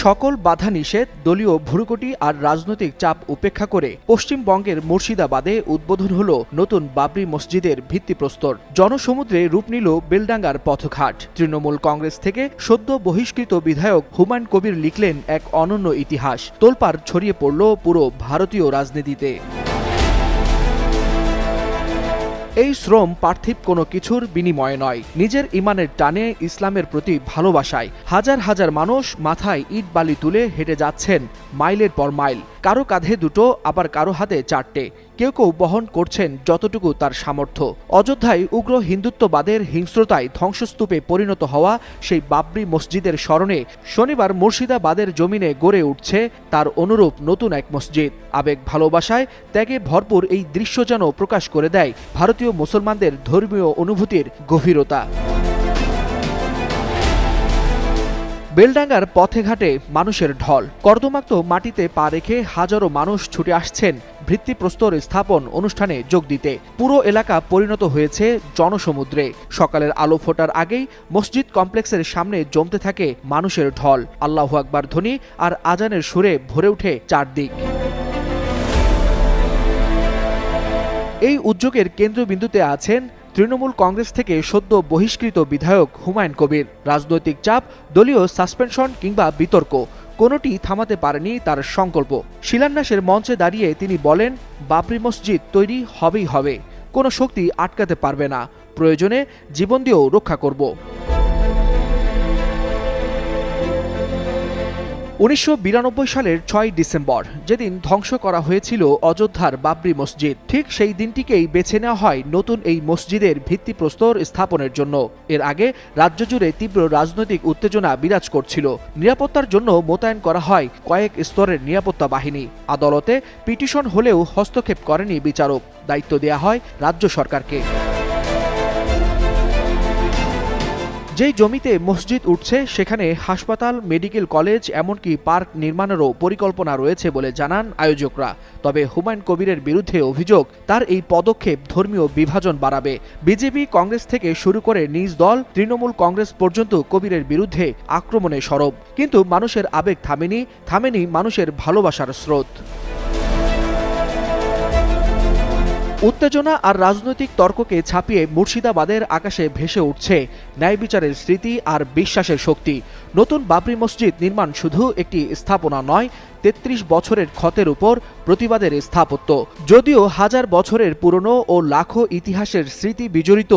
সকল বাধা নিষেধ, দলীয় ভুরুকুটি আর রাজনৈতিক চাপ উপেক্ষা করে পশ্চিমবঙ্গের মুর্শিদাবাদে উদ্বোধন হল নতুন বাবরি মসজিদের ভিত্তিপ্রস্তর। জনসমুদ্রে রূপ নিল বেলডাঙ্গার পথঘাট। তৃণমূল কংগ্রেস থেকে সদ্য বহিষ্কৃত বিধায়ক হুমায়ুন কবির লিখলেন এক অনন্য ইতিহাস। তোলপাড় ছড়িয়ে পড়ল পুরো ভারতীয় রাজনীতিতে। এই শ্রম পার্থিব কোনো কিছুর বিনিময়ে নয়, নিজের ইমানের টানে, ইসলামের প্রতি ভালোবাসায় হাজার হাজার মানুষ মাথায় ইট বালি তুলে হেঁটে যাচ্ছেন মাইলের পর মাইল। কারো কাঁধে দুটো, আবার কারো হাতে চারটে, কেউ কেউ বহন করছেন যতটুকু তার সামর্থ্য। অযোধ্যায় উগ্র হিন্দুত্ববাদের হিংস্রতায় ধ্বংসস্তূপে পরিণত হওয়া সেই বাবরি মসজিদের স্মরণে শনিবার মুর্শিদাবাদের জমিনে গড়ে উঠছে তার অনুরূপ নতুন এক মসজিদ। আবেগ, ভালোবাসায়, ত্যাগে ভরপুর এই দৃশ্য যেন প্রকাশ করে দেয় ভারতীয় মুসলমানদের ধর্মীয় অনুভূতির গভীরতা। বেলডাঙ্গার পথে ঘাটে মানুষের ঢল। কর্দমাক্ত মাটিতে পা রেখে হাজারো মানুষ ছুটে আসছেন ভিত্তিপ্রস্তর স্থাপন অনুষ্ঠানে যোগ দিতে। পুরো এলাকা পরিণত হয়েছে জনসমুদ্রে। সকালের আলো ফোটার আগেই মসজিদ কমপ্লেক্সের সামনে জমতে থাকে মানুষের ঢল। আল্লাহু আকবার ধ্বনি আর আজানের সুরে ভরে ওঠে চারদিক। এই উদ্যোগের কেন্দ্রবিন্দুতে আছেন তৃণমূল কংগ্রেস থেকে সদ্য বহিষ্কৃত বিধায়ক হুমায়ুন কবির। রাজনৈতিক চাপ, দলীয় সাসপেনশন কিংবা বিতর্ক, কোনোটি থামাতে পারেনি তার সংকল্প। শিলান্যাসের মঞ্চে দাঁড়িয়ে তিনি বলেন, বাবরি মসজিদ তৈরি হবেই হবে, কোনো শক্তি আটকাতে পারবে না, প্রয়োজনে জীবন দিয়েও রক্ষা করব। 1992 সালের 6 ডিসেম্বর যেদিন ধ্বংস করা হয়েছিল অযোধ্যার বাবরি মসজিদ, ঠিক সেই দিনটিকেই বেছে নেওয়া হয় নতুন এই মসজিদের ভিত্তিপ্রস্তর স্থাপনের জন্য। এর আগে রাজ্য জুড়ে তীব্র রাজনৈতিক উত্তেজনা বিরাজ করছিল। নিরাপত্তার জন্য মোতায়েন করা হয় কয়েক স্তরের নিরাপত্তা বাহিনী। আদালতে পিটিশন হলেও হস্তক্ষেপ করেনি বিচারক, দায়িত্ব দেয়া হয় রাজ্য সরকারকে। যেই জমিতে মসজিদ উঠছে সেখানে হাসপাতাল, মেডিকেল কলেজ, এমনকি পার্ক নির্মাণেরও পরিকল্পনা রয়েছে বলে জানান আয়োজকরা। তবে হুমায়ুন কবিরের বিরুদ্ধে অভিযোগ, তার এই পদক্ষেপ ধর্মীয় বিভাজন বাড়াবে। বিজেপি, কংগ্রেস থেকে শুরু করে নিজ দল তৃণমূল কংগ্রেস পর্যন্ত কবিরের বিরুদ্ধে আক্রমণে সরব। কিন্তু মানুষের আবেগ থামেনি মানুষের ভালোবাসার স্রোত। উত্তেজনা আর রাজনৈতিক তর্ককে ছাপিয়ে মুর্শিদাবাদের আকাশে ভেসে উঠছে ন্যায় বিচারের স্মৃতি আর বিশ্বাসের শক্তি। নতুন বাবরি মসজিদ নির্মাণ শুধু একটি স্থাপনা নয়, 33 বছরের ক্ষতের উপর প্রতিবাদের স্থাপত্য। যদিও হাজার বছরের পুরনো ও লাখো ইতিহাসের স্মৃতি বিজড়িত